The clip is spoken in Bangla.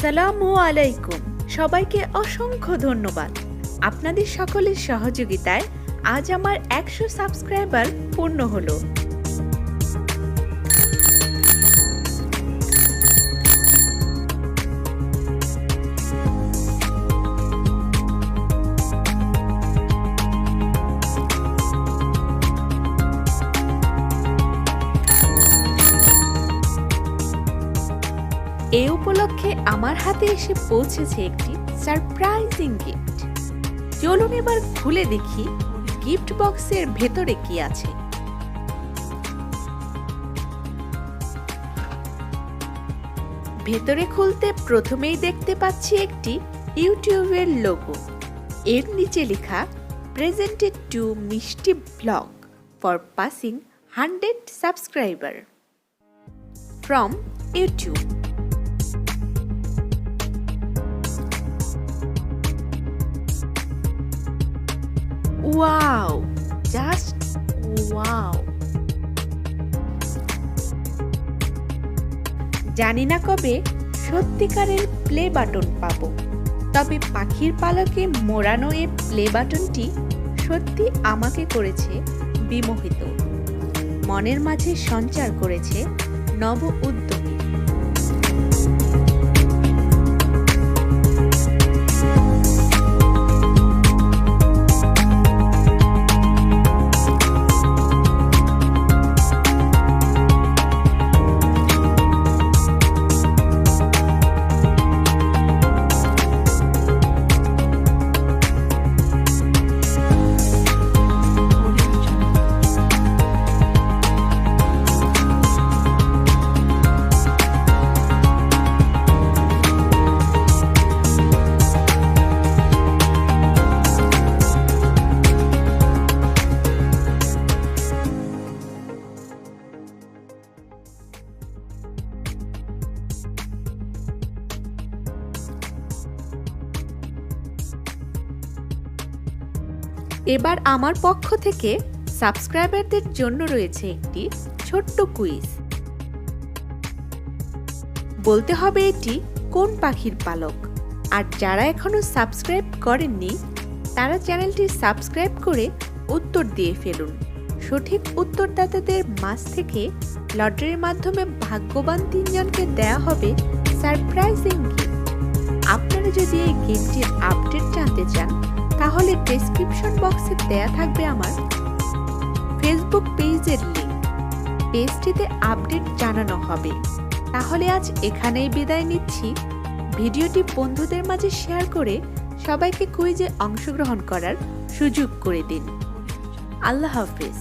আসসালামু আলাইকুম। সবাইকে অসংখ্য ধন্যবাদ। আপনাদের সকলের সহযোগিতায় আজ আমার 100 সাবস্ক্রাইবার পূর্ণ হলো। এই উপলক্ষে আমার হাতে এসে পৌঁছেছে একটি সারপ্রাইজিং গিফট। চলুন এবার খুলে দেখি গিফট বক্সের ভেতরে কি আছে। ভেতরে খুলতে প্রথমেই দেখতে পাচ্ছি একটি ইউটিউবের লোগো। এর নিচে লেখা প্রেজেন্টেড টু মিষ্টি blog for passing 100 subscriber from YouTube. Wow, just wow. জানি না কবে সত্যিকারের প্লে বাটন পাবো, তবে পাখির পালকে মোড়ানো এই প্লে বাটনটি সত্যি আমাকে করেছে বিমোহিত, মনের মাঝে সঞ্চার করেছে নব উদ্যমী। এবার আমার পক্ষ থেকে সাবস্ক্রাইবারদের জন্য রয়েছে একটি ছোট্ট কুইজ। বলতে হবে এটি কোন পাখির পালক, আর যারা এখনো সাবস্ক্রাইব করেননি তারা চ্যানেলটি সাবস্ক্রাইব করে উত্তর দিয়ে ফেলুন। সঠিক উত্তরদাতাদের মাঝ থেকে লটারির মাধ্যমে ভাগ্যবান 3 জনকে দেওয়া হবে সারপ্রাইজিং গিফট। আপনারা যদি এই গিফটের আপডেট জানতে চান তাহলে ডেসক্রিপশন বক্সে দেয়া থাকবে আমার ফেসবুক পেজের লিংক। পেজটিতে আপডেট জানানো হবে। তাহলে আজ এখানেই বিদায় নিচ্ছি। ভিডিওটি বন্ধুদের মাঝে শেয়ার করে সবাইকে কুইজে অংশগ্রহণ করার সুযোগ করে দিন। আল্লাহ হাফেজ।